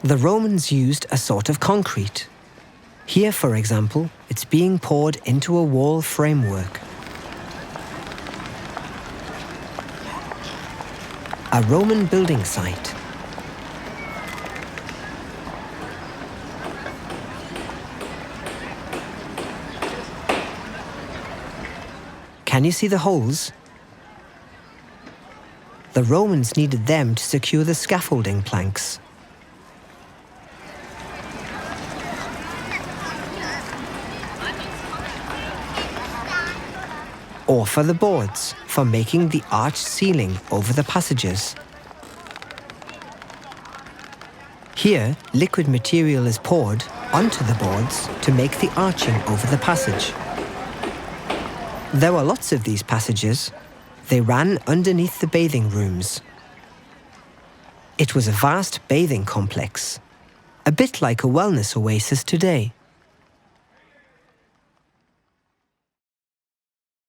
The Romans used a sort of concrete. Here, for example, it's being poured into a wall framework. A Roman building site. Can you see the holes? The Romans needed them to secure the scaffolding planks. Or for the boards, for making the arched ceiling over the passages. Here, liquid material is poured onto the boards to make the arching over the passage. There were lots of these passages. They ran underneath the bathing rooms. It was a vast bathing complex, a bit like a wellness oasis today.